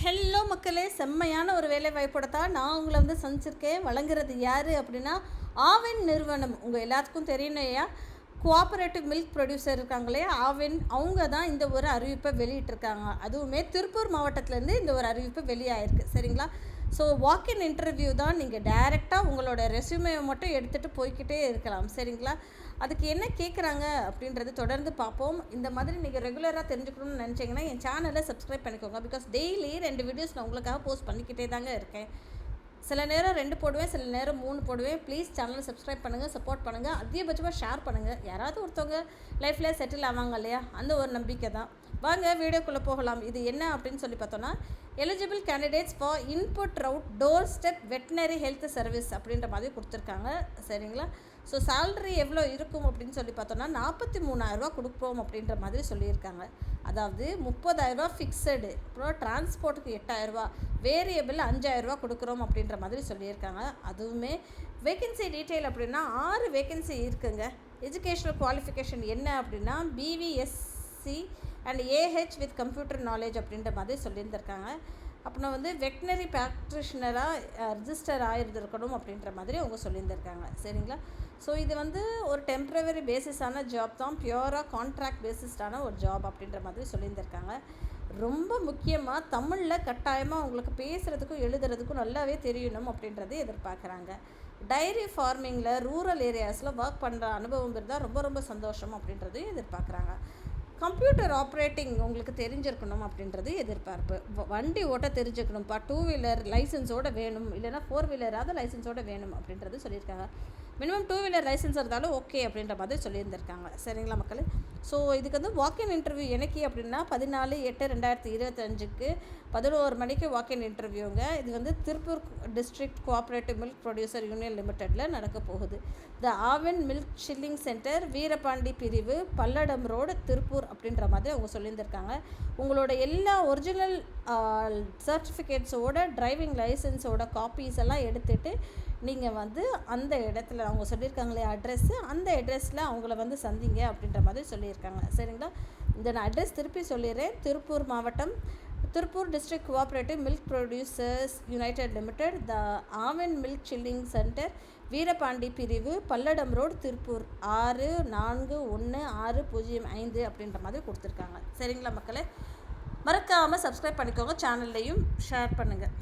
Hello மக்களே, செம்மையான ஒரு வேலை வாய்ப்போட தான் நான் உங்களை சந்திச்சிருக்கேன். வழங்குறது யார் அப்படின்னா ஆவின் நிறுவனம். உங்கள் எல்லாத்துக்கும் தெரியணையா, கோஆப்ரேட்டிவ் மில்க் ப்ரொடியூசர் இருக்காங்களே ஆவின், அவங்க தான் இந்த ஒரு அறிவிப்பை வெளியிட்டிருக்காங்க. அதுவுமே திருப்பூர் மாவட்டத்திலேருந்து இந்த ஒரு அறிவிப்பு வெளியாயிருக்கு. சரிங்களா? ஸோ வாக்கின் இன்டர்வியூ தான். நீங்கள் டைரெக்டாக உங்களோட ரெஸ்யூமையை மட்டும் எடுத்துகிட்டு போய்கிட்டே இருக்கலாம். சரிங்களா? அதுக்கு என்ன கேட்குறாங்க அப்படின்றது தொடர்ந்து பார்ப்போம். இந்த மாதிரி நீங்கள் ரெகுலராக தெரிஞ்சுக்கணும்னு நினச்சிங்கன்னா என் சேனலை சப்ஸ்கிரைப் பண்ணிக்கோங்க. பிகாஸ் டெய்லி 2 வீடியோஸ் நான் உங்களுக்காக போஸ்ட் பண்ணிக்கிட்டே தாங்க இருக்கேன். சில நேரம் 2 போடுவேன், சில நேரம் 3 போடுவேன். ப்ளீஸ் சேனலை சப்ஸ்கிரைப் பண்ணுங்கள், சப்போர்ட் பண்ணுங்கள், அதிகபட்சமாக ஷேர் பண்ணுங்கள். யாராவது ஒருத்தவங்க லைஃப்பில் செட்டில் ஆவாங்க இல்லையா, அந்த ஒரு நம்பிக்கை தான். வாங்க வீடியோக்குள்ளே போகலாம். இது என்ன அப்படின்னு சொல்லி பார்த்தோன்னா, eligible candidates for input route door step veterinary health service அப்படின்ற மாதிரி கொடுத்துருக்காங்க. சரிங்களா? ஸோ சேல்ரி எவ்வளோ இருக்கும் அப்படின்னு சொல்லி பார்த்தோன்னா 43,000 கொடுப்போம் அப்படின்ற மாதிரி சொல்லியிருக்காங்க. அதாவது 30,000 ஃபிக்ஸடு, அப்புறம் டிரான்ஸ்போர்ட்டுக்கு 8,000, வேரியபிள் 5,000 கொடுக்குறோம் அப்படின்ற மாதிரி சொல்லியிருக்காங்க. அதுவுமே வேக்கன்சி டீட்டெயில் அப்படின்னா 6 வேக்கன்சி இருக்குங்க. எஜுகேஷ்னல் குவாலிஃபிகேஷன் என்ன அப்படின்னா BVSc and AH with computer knowledge அப்படின்ற மாதிரி சொல்லியிருந்திருக்காங்க. அப்புறம் வெட்டினரி ப்ராக்டிஷனராக ரிஜிஸ்டர் ஆகிருந்திருக்கணும் அப்படின்ற மாதிரி அவங்க சொல்லியிருந்திருக்காங்க. சரிங்களா? ஸோ இது ஒரு டெம்ப்ரவரி பேசிஸான ஜாப் தான், பியூராக கான்ட்ராக்ட் பேசிஸ்டான ஒரு ஜாப் அப்படின்ற மாதிரி சொல்லியிருந்திருக்காங்க. ரொம்ப முக்கியமாக தமிழில் கட்டாயமாக உங்களுக்கு பேசுகிறதுக்கும் எழுதுறதுக்கும் நல்லாவே தெரியணும் அப்படின்றத எதிர்பார்க்குறாங்க. டைரி ஃபார்மிங்கில் ரூரல் ஏரியாஸில் ஒர்க் பண்ணுற அனுபவம் இருந்தால் ரொம்ப ரொம்ப சந்தோஷம் அப்படின்றதையும் எதிர்பார்க்குறாங்க. கம்ப்யூட்டர் ஆப்ரேட்டிங் உங்களுக்கு தெரிஞ்சிருக்கணும் அப்படின்றது எதிர்பார்ப்பு. வண்டி ஓட்ட தெரிஞ்சுக்கணும்ப்பா, 2 வீலர் லைசன்ஸோடு வேணும், இல்லைனா 4 வீலராவது லைசன்ஸோடு வேணும் அப்படின்றது சொல்லியிருக்காங்க. மினிமம் 2 வீலர் லைசன்ஸ் இருந்தாலும் ஓகே அப்படின்ற மாதிரி சொல்லியிருந்திருக்காங்க. சரிங்களா மக்கள்? ஸோ இதுக்கு வாக்கின் இன்டர்வியூ எனக்கு அப்படின்னா 14/8/2025 11 மணிக்கு வாக்கின் இன்டர்வியூங்க. இது Tiruppur district cooperative milk producer union லிமிட்டெடில் நடக்க போகுது. The Aavin milk chilling centre, Veerapandi பிரிவு, பல்லடம் ரோடு, திருப்பூர் அப்படின்ற மாதிரி அவங்க சொல்லியிருந்திருக்காங்க. உங்களோட எல்லா ஒரிஜினல் சர்டிஃபிகேட்ஸோட டிரைவிங் லைசன்ஸோட காப்பீஸ் எல்லாம் எடுத்துகிட்டு நீங்கள் அந்த இடத்துல அவங்க சொல்லியிருக்காங்களே அட்ரெஸ்ஸு, அந்த அட்ரெஸில் அவங்கள சந்திங்க அப்படின்ற மாதிரி சொல்லியிருக்காங்க. சரிங்களா? இந்த நான் அட்ரெஸ் திருப்பி சொல்லிடுறேன். திருப்பூர் மாவட்டம், Tiruppur district cooperative milk producers united limited, the Aavin milk chilling centre, Veerapandi பிரிவு, பல்லடம் ரோடு, திருப்பூர் 641605 அப்படின்ற மாதிரி கொடுத்துருக்காங்க. சரிங்களா மக்களே? மறக்காமல் சப்ஸ்கிரைப் பண்ணிக்கோங்க, சேனல்லையும் ஷேர் பண்ணுங்கள்.